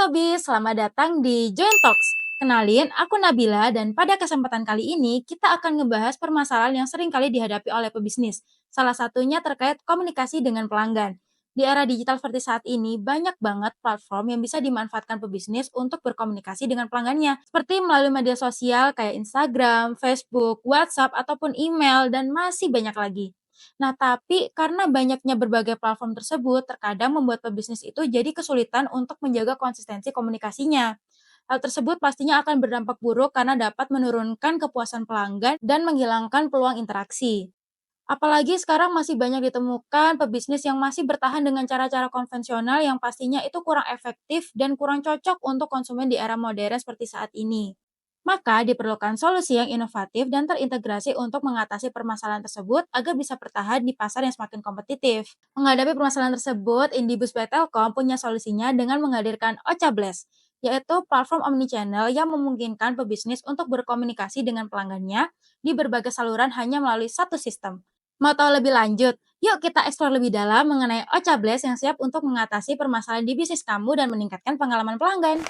Sobi, selamat datang di Join Talks. Kenalin, aku Nabila dan pada kesempatan kali ini kita akan ngebahas permasalahan yang sering kali dihadapi oleh pebisnis. Salah satunya terkait komunikasi dengan pelanggan. Di era digital seperti saat ini, banyak banget platform yang bisa dimanfaatkan pebisnis untuk berkomunikasi dengan pelanggannya. Seperti melalui media sosial kayak Instagram, Facebook, WhatsApp, ataupun email, dan masih banyak lagi. Nah, tapi karena banyaknya berbagai platform tersebut, terkadang membuat pebisnis itu jadi kesulitan untuk menjaga konsistensi komunikasinya. Hal tersebut pastinya akan berdampak buruk karena dapat menurunkan kepuasan pelanggan dan menghilangkan peluang interaksi. Apalagi sekarang masih banyak ditemukan pebisnis yang masih bertahan dengan cara-cara konvensional yang pastinya itu kurang efektif dan kurang cocok untuk konsumen di era modern seperti saat ini. Maka diperlukan solusi yang inovatif dan terintegrasi untuk mengatasi permasalahan tersebut agar bisa bertahan di pasar yang semakin kompetitif. Menghadapi permasalahan tersebut, Indibus by Telkom punya solusinya dengan menghadirkan Ocha Blast, yaitu platform omnichannel yang memungkinkan pebisnis untuk berkomunikasi dengan pelanggannya di berbagai saluran hanya melalui satu sistem. Mau tahu lebih lanjut? Yuk kita eksplor lebih dalam mengenai Ocha Blast yang siap untuk mengatasi permasalahan di bisnis kamu dan meningkatkan pengalaman pelanggan.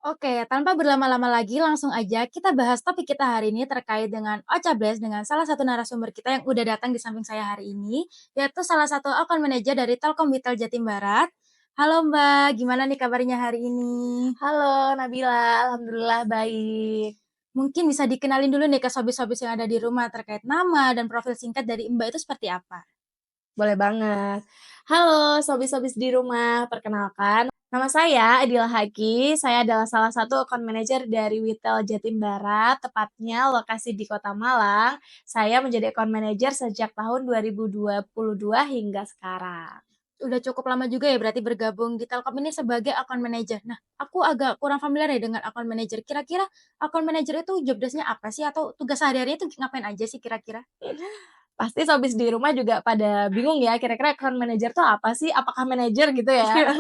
Oke, tanpa berlama-lama lagi langsung aja kita bahas topik kita hari ini terkait dengan Ocha Blast dengan salah satu narasumber kita yang udah datang di samping saya hari ini, yaitu salah satu account manager dari Telkomsel Jatim Barat. Halo Mbak, gimana nih kabarnya hari ini? Halo Nabila, alhamdulillah baik. Mungkin bisa dikenalin dulu nih ke sobi-sobis yang ada di rumah terkait nama dan profil singkat dari Mbak itu seperti apa? Boleh banget. Halo sobi-sobis di rumah, perkenalkan nama saya Adila Haki, saya adalah salah satu account manager dari Witel Jatim Barat, tepatnya lokasi di Kota Malang. Saya menjadi account manager sejak tahun 2022 hingga sekarang. Udah cukup lama juga ya berarti bergabung di Telkom ini sebagai account manager. Nah, aku agak kurang familiar ya dengan account manager. Kira-kira account manager itu job desk-nya apa sih atau tugas sehari-harinya itu ngapain aja sih kira-kira? Pasti sobis di rumah juga pada bingung ya, kira-kira account manager tuh apa sih? Apakah manajer gitu ya? Iya.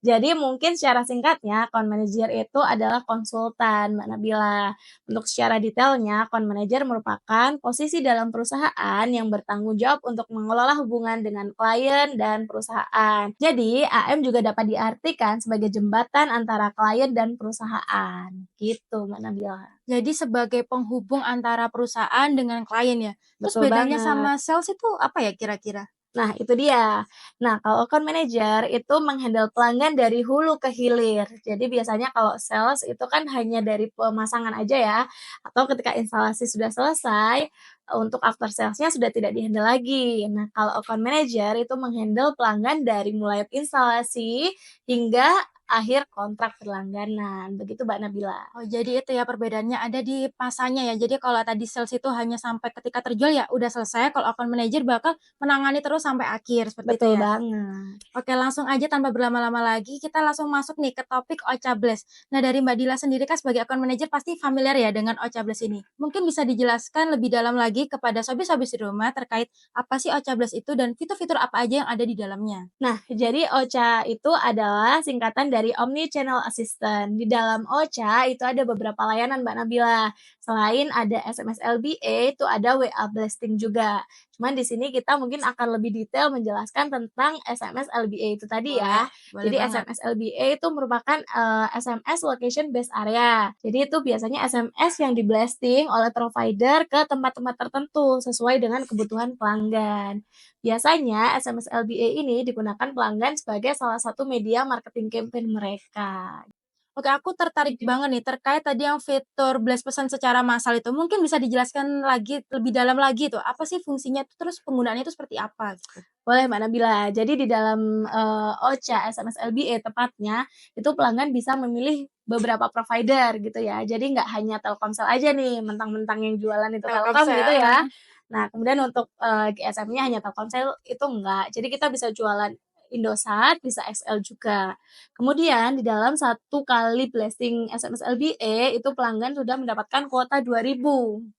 Jadi mungkin secara singkatnya, account manager itu adalah konsultan, Mbak Nabila. Untuk secara detailnya, account manager merupakan posisi dalam perusahaan yang bertanggung jawab untuk mengelola hubungan dengan klien dan perusahaan. Jadi, AM juga dapat diartikan sebagai jembatan antara klien dan perusahaan. Gitu, Mbak Nabila. Jadi sebagai penghubung antara perusahaan dengan klien ya. Terus Betul bedanya banget. sama sales itu apa ya kira-kira? Nah, itu dia. Nah, kalau account manager itu menghandle pelanggan dari hulu ke hilir. Jadi biasanya kalau sales itu kan hanya dari pemasangan aja ya, atau ketika instalasi sudah selesai, untuk after sales-nya sudah tidak dihandle lagi. Nah, kalau account manager itu menghandle pelanggan dari mulai instalasi hingga akhir kontrak berlangganan. Begitu Mbak Nabila. Oh, jadi itu ya perbedaannya ada di masanya ya. Jadi kalau tadi sales itu hanya sampai ketika terjual ya udah selesai, kalau account manager bakal menangani terus sampai akhir, seperti itu Betul ya? banget. Oke, langsung aja tanpa berlama-lama lagi, kita langsung masuk nih ke topik Ocha Blast. Nah, dari Mbak Dila sendiri kan sebagai account manager pasti familiar ya dengan Ocha Blast ini. Mungkin bisa dijelaskan lebih dalam lagi kepada sobi-sobi di rumah terkait apa sih Ocha Blast itu dan fitur-fitur apa aja yang ada di dalamnya? Nah, jadi OCA itu adalah singkatan dari Omni Channel Assistant. Di dalam OCA itu ada beberapa layanan Mbak Nabila. Selain ada SMS LBA, itu ada WA Blasting juga. Cuman di sini kita mungkin akan lebih detail menjelaskan tentang SMS LBA itu tadi Boleh, ya. boleh Jadi banget. SMS LBA itu merupakan SMS Location Based Area. Jadi itu biasanya SMS yang di blasting oleh provider ke tempat-tempat tertentu sesuai dengan kebutuhan pelanggan. Biasanya SMS LBA ini digunakan pelanggan sebagai salah satu media marketing campaign mereka. Oke, aku tertarik banget nih terkait tadi yang fitur blast pesan secara massal itu. Mungkin bisa dijelaskan lagi lebih dalam lagi tuh, apa sih fungsinya tuh, terus penggunaannya itu seperti apa gitu? Boleh Mbak Nabila. Jadi di dalam, OCA SMS LBA tepatnya, itu pelanggan bisa memilih beberapa provider gitu ya. Jadi nggak hanya Telkomsel aja nih, mentang-mentang yang jualan itu Telkom gitu Telkomsel. ya. Nah kemudian untuk, GSM-nya hanya Telkomsel itu enggak. Jadi kita bisa jualan Indosat, bisa XL juga. Kemudian di dalam satu kali blasting SMS LBA itu pelanggan sudah mendapatkan kuota 2.000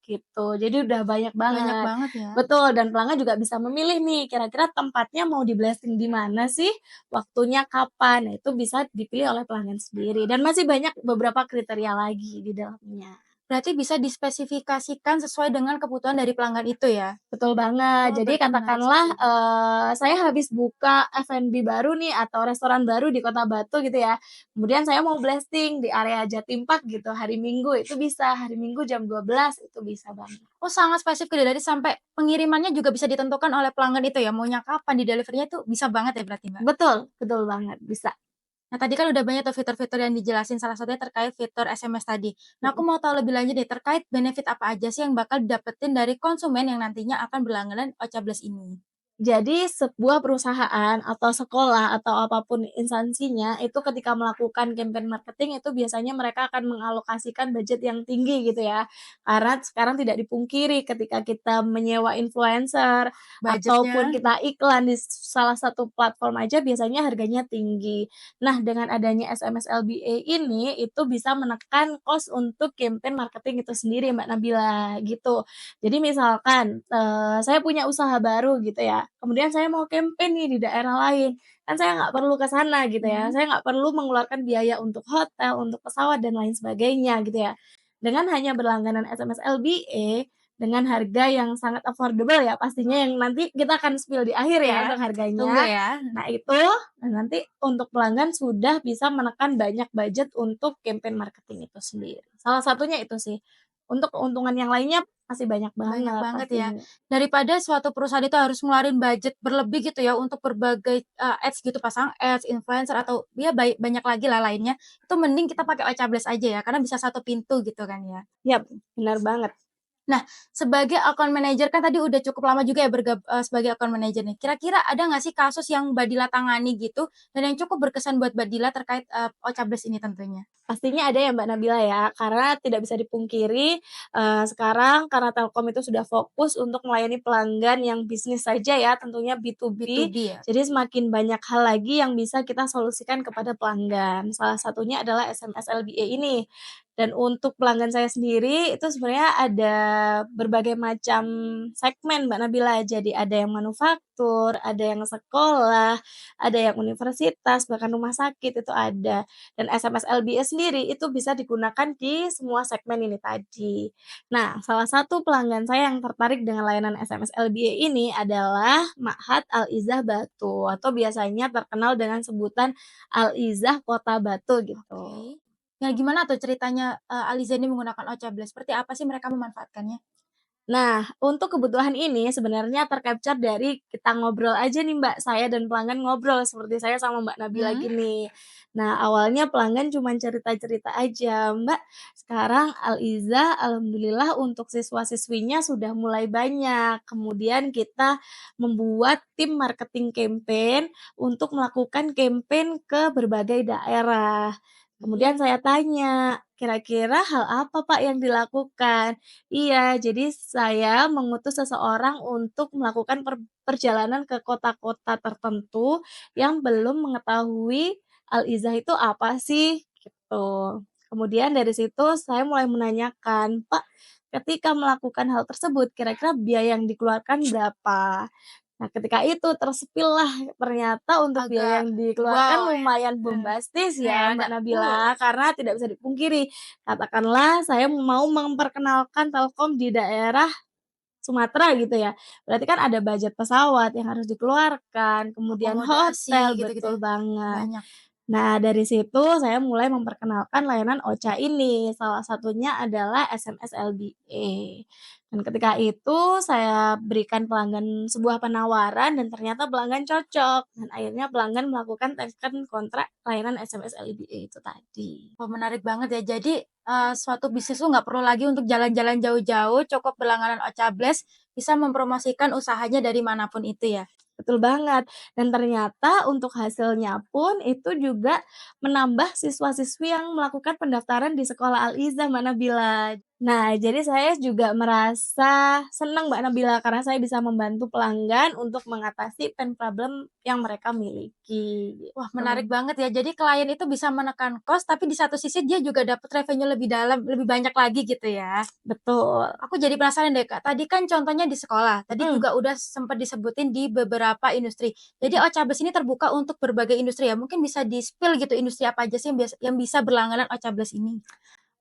gitu. Jadi udah banyak Banyak banget. banget ya. Betul, dan pelanggan juga bisa memilih nih, kira-kira tempatnya mau di-blasting di mana sih, waktunya kapan. Nah, itu bisa dipilih oleh pelanggan sendiri dan masih banyak beberapa kriteria lagi di dalamnya. Berarti bisa dispesifikasikan sesuai dengan kebutuhan dari pelanggan itu ya? Betul banget. Oh, Jadi berarti menarik katakanlah, sekali. saya habis buka F&B baru nih atau restoran baru di Kota Batu gitu ya, kemudian saya mau blasting di area Jatim Park gitu hari Minggu, itu bisa, hari Minggu jam 12 itu bisa banget. Oh, sangat spesifik ya, dari sampai pengirimannya juga bisa ditentukan oleh pelanggan itu ya, maunya kapan, di delivery-nya itu bisa banget ya berarti, Mbak? Betul, betul banget, bisa. Nah, tadi kan udah banyak tuh fitur-fitur yang dijelasin, salah satunya terkait fitur SMS tadi. Nah, aku Mhm. mau tahu lebih lanjut nih, terkait benefit apa aja sih yang bakal didapetin dari konsumen yang nantinya akan berlangganan Ocables ini? Jadi sebuah perusahaan atau sekolah atau apapun instansinya itu ketika melakukan campaign marketing itu biasanya mereka akan mengalokasikan budget yang tinggi gitu ya. Karena sekarang tidak dipungkiri ketika kita menyewa influencer ataupun Budgetnya kita iklan di salah satu platform aja biasanya harganya tinggi. Nah, dengan adanya SMS LBA ini itu bisa menekan cost untuk campaign marketing itu sendiri Mbak Nabila gitu. Jadi misalkan, saya punya usaha baru gitu ya, kemudian saya mau campaign nih di daerah lain, kan saya nggak perlu ke sana gitu ya, mhm, saya nggak perlu mengeluarkan biaya untuk hotel, untuk pesawat dan lain sebagainya gitu ya. Dengan hanya berlangganan SMS LBE, dengan harga yang sangat affordable ya pastinya yang nanti kita akan spill di akhir ya iya, untuk tunggu harganya. ya. Nah itu, nah nanti untuk pelanggan sudah bisa menekan banyak budget untuk campaign marketing itu sendiri. Salah satunya itu sih. Untuk keuntungan yang lainnya masih banyak Banyak banget banget ya. pastinya. Daripada suatu perusahaan itu harus ngeluarin budget berlebih gitu ya untuk berbagai, ads gitu, pasang ads, influencer atau ya banyak lagi lah lainnya, itu mending kita pakai Ocables aja ya, karena bisa satu pintu gitu kan ya. Yap, benar banget. Nah, sebagai account manager kan tadi udah cukup lama juga ya sebagai account manager nih. Kira-kira ada nggak sih kasus yang Mbak Dila tangani gitu, dan yang cukup berkesan buat Mbak Dila terkait, Ocables ini tentunya? Pastinya ada ya Mbak Nabila ya, karena tidak bisa dipungkiri, sekarang karena Telkom itu sudah fokus untuk melayani pelanggan yang bisnis saja ya, tentunya B2B, B2B ya? jadi semakin banyak hal lagi yang bisa kita solusikan kepada pelanggan. Salah satunya adalah SMS LBA ini. Dan untuk pelanggan saya sendiri, itu sebenarnya ada berbagai macam segmen Mbak Nabila. Jadi ada yang manufaktur, ada yang sekolah, ada yang universitas, bahkan rumah sakit itu ada. Dan SMS LBA sendiri itu bisa digunakan di semua segmen ini tadi. Nah, salah satu pelanggan saya yang tertarik dengan layanan SMS LBA ini adalah Ma'had Al-Izzah Batu atau biasanya terkenal dengan sebutan Al-Izzah Kota Batu gitu. Oke. Nah, gimana tuh ceritanya, Aliza ini menggunakan Ocables? Seperti apa sih mereka memanfaatkannya? Nah, untuk kebutuhan ini sebenarnya tercapture dari kita ngobrol aja nih Mbak, saya dan pelanggan ngobrol seperti saya sama Mbak Nabila Mhm. gini. Nah, awalnya pelanggan cuma cerita-cerita aja, "Mbak, sekarang Al-Izzah alhamdulillah untuk siswa-siswinya sudah mulai banyak. Kemudian kita membuat tim marketing campaign untuk melakukan campaign ke berbagai daerah." Kemudian Oke. saya tanya, "Kira-kira hal apa Pak yang dilakukan?" Iya, jadi saya mengutus seseorang untuk melakukan perjalanan ke kota-kota tertentu yang belum mengetahui Al-Izzah itu apa sih, gitu. Kemudian dari situ saya mulai menanyakan, "Pak, ketika melakukan hal tersebut kira-kira biaya yang dikeluarkan berapa?" Nah, ketika itu terspill-lah ternyata untuk biaya Agak yang wow dikeluarkan ya, lumayan heeh, bombastis ya ya, Mbak agak Nabila, karena tidak bisa dipungkiri, katakanlah saya mau memperkenalkan Telkom di daerah Sumatera gitu ya, berarti kan ada budget pesawat yang harus dikeluarkan, kemudian akomodasi hotel, gitu-gitu ya, betul banget. banyak. Nah, dari situ saya mulai memperkenalkan layanan OCA ini, salah satunya adalah SMS LBA. Dan ketika itu saya berikan pelanggan sebuah penawaran dan ternyata pelanggan cocok, dan akhirnya pelanggan melakukan teken kontrak layanan SMS LBA itu tadi. Wah, menarik banget ya. Jadi, suatu bisnis tuh nggak perlu lagi untuk jalan-jalan jauh-jauh, cukup berlangganan Ocables, bisa mempromosikan usahanya dari manapun itu ya? Betul banget, dan ternyata untuk hasilnya pun itu juga menambah siswa-siswi yang melakukan pendaftaran di sekolah Al-Izzah Mbak Nabila. Nah, jadi saya juga merasa senang Mbak Nabila karena saya bisa membantu pelanggan untuk mengatasi pain problem yang mereka miliki, Wah, gitu. menarik banget ya. Jadi klien itu bisa menekan kos, tapi di satu sisi dia juga dapat revenue lebih dalam, lebih banyak lagi gitu ya? Betul, Aku jadi penasaran deh, Kak. Tadi kan contohnya di sekolah, tadi mhm juga udah sempat disebutin di beberapa industri. Jadi mhm. Ocables ini terbuka untuk berbagai industri ya? Mungkin bisa di-spill gitu industri apa aja sih yang bisa berlangganan Ocables ini?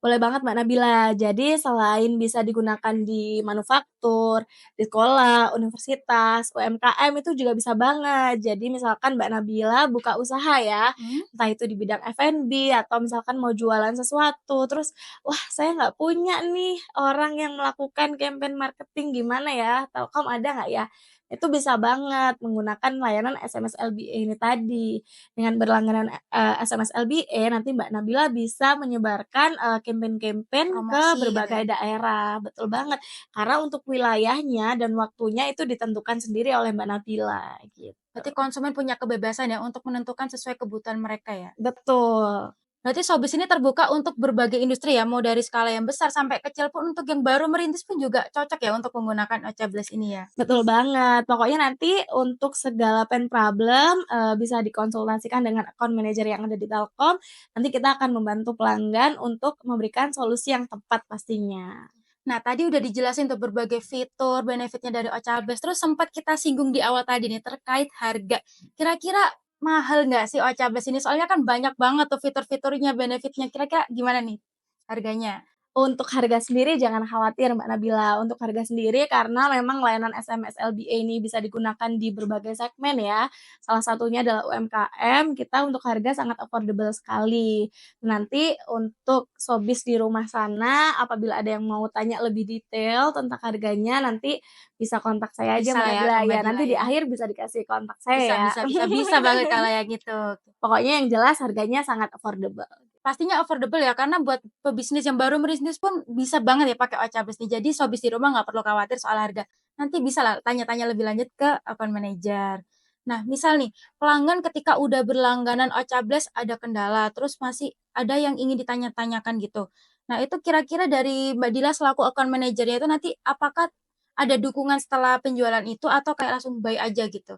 Boleh banget Mbak Nabila. Jadi selain bisa digunakan di manufaktur, di sekolah, universitas, UMKM itu juga bisa banget. Jadi misalkan Mbak Nabila buka usaha ya, Mhm. entah itu di bidang F&B atau misalkan mau jualan sesuatu, terus, "Wah saya nggak punya nih orang yang melakukan campaign marketing, gimana ya? Telkom ada nggak ya?" Itu bisa banget menggunakan layanan SMS LBA ini tadi. Dengan berlangganan, SMS LBA nanti Mbak Nabila bisa menyebarkan, campaign-campaign ke Promosi gitu ya? berbagai daerah, betul banget. Karena untuk wilayahnya dan waktunya itu ditentukan sendiri oleh Mbak Nabila, gitu. Berarti konsumen punya kebebasan ya untuk menentukan sesuai kebutuhan mereka ya? Betul. Berarti Showbiz ini terbuka untuk berbagai industri ya, mau dari skala yang besar sampai kecil pun untuk yang baru merintis pun juga cocok ya untuk menggunakan Ocha ini ya? Betul banget. Pokoknya nanti untuk segala pain problem, bisa dikonsultasikan dengan account manager yang ada di Telkom, nanti kita akan membantu pelanggan untuk memberikan solusi yang tepat pastinya. Nah, tadi udah dijelasin tuh berbagai fitur, benefitnya dari Ocabest, terus sempat kita singgung di awal tadi nih terkait harga. Kira-kira mahal nggak sih Ocabest ini? Soalnya kan banyak banget tuh fitur-fiturnya, benefitnya. Kira-kira gimana nih harganya? Untuk harga sendiri jangan khawatir Mbak Nabila, untuk harga sendiri karena memang layanan SMS LBA ini bisa digunakan di berbagai segmen ya, salah satunya adalah UMKM, kita untuk harga sangat affordable sekali. Nanti untuk Showbiz di rumah sana, apabila ada yang mau tanya lebih detail tentang harganya, nanti bisa kontak saya aja Bisa Mbak lah ya Nabila, ke Mbak ya Dila nanti di ya? akhir bisa dikasih kontak saya Bisa ya. bisa bisa bisa banget kalau yang gitu. Pokoknya yang jelas harganya sangat affordable. Pastinya affordable ya, karena buat pebisnis yang baru merintis pun bisa banget ya pakai Ocabest nih. Jadi Showbiz di rumah nggak perlu khawatir soal harga. Nanti bisa lah tanya-tanya lebih lanjut ke account manager. Nah, misal nih, pelanggan ketika udah berlangganan Ocabest ada kendala, terus masih ada yang ingin ditanya-tanyakan gitu. Nah, itu kira-kira dari Mbak Dila selaku account manager-nya itu nanti apakah ada dukungan setelah penjualan itu atau kayak langsung buy aja gitu?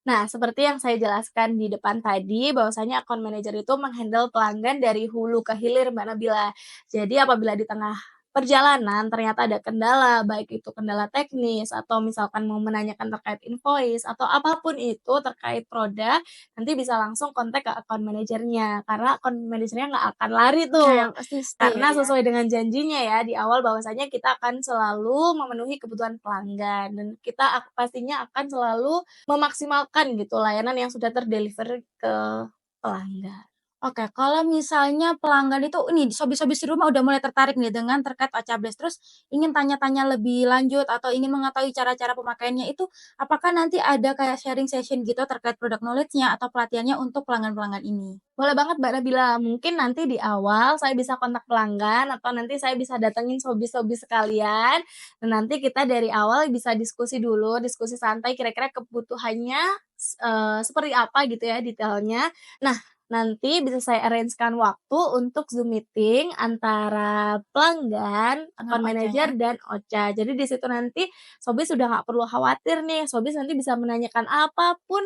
Nah, seperti yang saya jelaskan di depan tadi, bahwasanya account manager itu menghandle pelanggan dari hulu ke hilir, Mbak Nabila. Jadi apabila di tengah perjalanan ternyata ada kendala, baik itu kendala teknis atau misalkan mau menanyakan terkait invoice atau apapun itu terkait produk, nanti bisa langsung kontak ke account manajernya. Karena account manajernya nggak akan lari Nah, yang tuh. pasti stay ya Karena dia. sesuai dengan janjinya ya di awal bahwasanya kita akan selalu memenuhi kebutuhan pelanggan dan kita pastinya akan selalu memaksimalkan gitu layanan yang sudah ter-deliver ke pelanggan. Oke, kalau misalnya pelanggan itu ini Shopee-Shopee di rumah udah mulai tertarik nih dengan terkait Ocables, terus ingin tanya-tanya lebih lanjut atau ingin mengetahui cara-cara pemakaiannya itu, apakah nanti ada kayak sharing session gitu terkait product knowledge-nya atau pelatihannya untuk pelanggan-pelanggan ini? Boleh banget Mbak Nabila, mungkin nanti di awal saya bisa kontak pelanggan atau nanti saya bisa datengin sobi-sobi sekalian, dan nanti kita dari awal bisa diskusi dulu, diskusi santai kira-kira kebutuhannya, seperti apa gitu ya detailnya. Nah, nanti bisa saya arrange-kan waktu untuk Zoom meeting antara pelanggan, Dengan account Ocha-nya? manager, dan Ocha. Jadi di situ nanti Sobi sudah nggak perlu khawatir nih, Sobi nanti bisa menanyakan apapun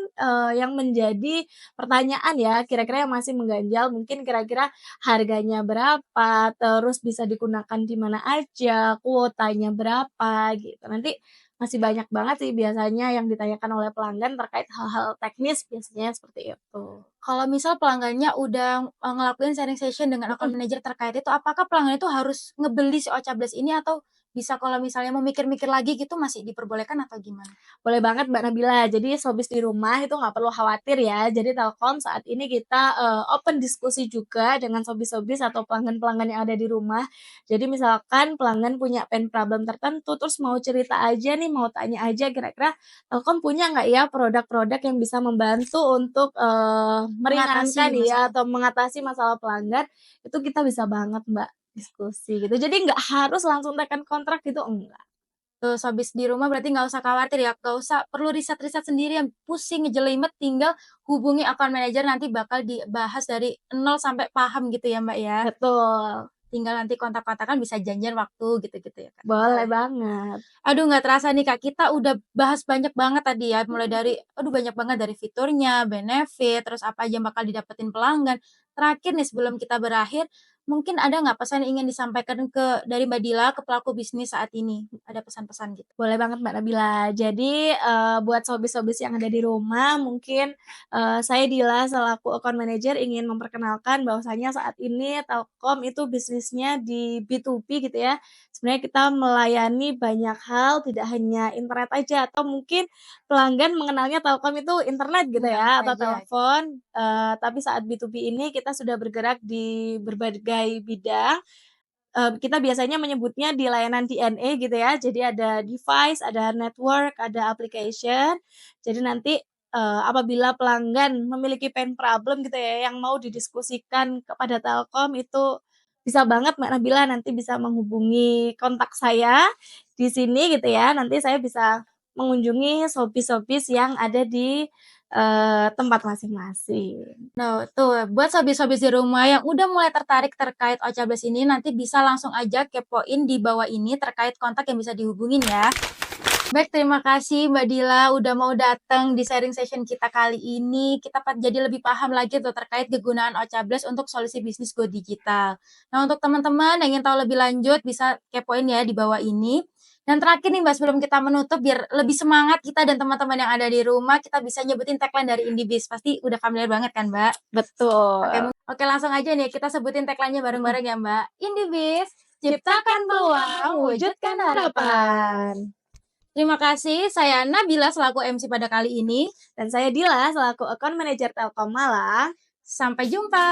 yang menjadi pertanyaan ya, kira-kira yang masih mengganjal mungkin kira-kira harganya berapa, terus bisa digunakan di mana aja, kuotanya berapa, gitu. Nanti masih banyak banget sih biasanya yang ditanyakan oleh pelanggan terkait hal-hal teknis biasanya seperti itu. Kalau misal pelanggannya udah, ngelakuin sharing session dengan account Mhm. manager terkait itu, apakah pelanggan itu harus ngebeli si Ocables ini atau bisa kalau misalnya mau mikir-mikir lagi gitu masih diperbolehkan atau gimana? Boleh banget Mbak Nabila. Jadi Showbiz di rumah itu nggak perlu khawatir ya. Jadi Telkom saat ini kita, open diskusi juga dengan Showbiz-Showbiz atau pelanggan-pelanggan yang ada di rumah. Jadi misalkan pelanggan punya pain problem tertentu, terus mau cerita aja nih, mau tanya aja kira-kira Telkom punya nggak ya produk-produk yang bisa membantu untuk, Mengatasi meringankan ya masalah. atau mengatasi masalah pelanggan, itu kita bisa banget Mbak diskusi gitu. Jadi nggak harus langsung tekan kontrak gitu, enggak. Terus habis di rumah berarti nggak usah khawatir ya, nggak usah perlu riset-riset sendirian, pusing, ngejelimet, tinggal hubungi account manager nanti bakal dibahas dari nol sampai paham gitu ya, Mbak, ya. Betul, Tinggal nanti kontak-kontakan bisa janjian waktu gitu-gitu ya, Kak, misal boleh ya. banget. Aduh nggak terasa nih, Kak, kita udah bahas banyak banget tadi ya, mulai dari aduh banyak banget dari fiturnya, benefit, terus apa aja yang bakal didapetin pelanggan. Terakhir nih sebelum kita berakhir, Mungkin ada nggak pesan yang ingin disampaikan dari Mbak Dila ke pelaku bisnis saat ini? Ada pesan-pesan gitu? Boleh banget Mbak Nabila. Jadi, buat sobis-sobis yang ada di rumah mungkin, saya Dila selaku account manager ingin memperkenalkan bahwasanya saat ini Telkom itu bisnisnya di B2B gitu ya. Sebenarnya kita melayani banyak hal, tidak hanya internet aja atau mungkin pelanggan mengenalnya Telkom itu internet gitu Internet ya atau aja. telepon, tapi saat B2B ini kita sudah bergerak di berbagai bidang. Kita biasanya menyebutnya di layanan DNA gitu ya. Jadi ada device, ada network, ada application. Jadi nanti, apabila pelanggan memiliki pain problem gitu ya, yang mau didiskusikan kepada Telkom itu bisa banget Mbak Nabila nanti bisa menghubungi kontak saya di sini gitu ya. Nanti saya bisa mengunjungi shopee-shopee yang ada di, tempat masing-masing. Nah, tuh buat sobi-sobis di rumah yang udah mulai tertarik terkait Ocables ini, nanti bisa langsung aja kepoin di bawah ini terkait kontak yang bisa dihubungin ya. Baik, terima kasih Mbak Dila udah mau datang di sharing session kita kali ini. Kita jadi lebih paham lagi tuh terkait kegunaan Ocables untuk solusi bisnis go digital. Nah, untuk teman-teman yang ingin tahu lebih lanjut bisa kepoin ya di bawah ini. Dan terakhir nih Mbak, sebelum kita menutup biar lebih semangat kita dan teman-teman yang ada di rumah, kita bisa nyebutin tagline dari Indibis. Pasti udah familiar banget kan, Mbak? Oke, Betul. oke langsung aja nih kita sebutin tagline-nya Mhm. bareng-bareng ya, Mbak. Indibis, Ciptakan ciptakan peluang, peluang, wujudkan wujudkan harapan. harapan. Terima kasih, saya Nabila selaku MC pada kali ini. Dan saya Dila selaku account manager Telkom Malang. Sampai jumpa.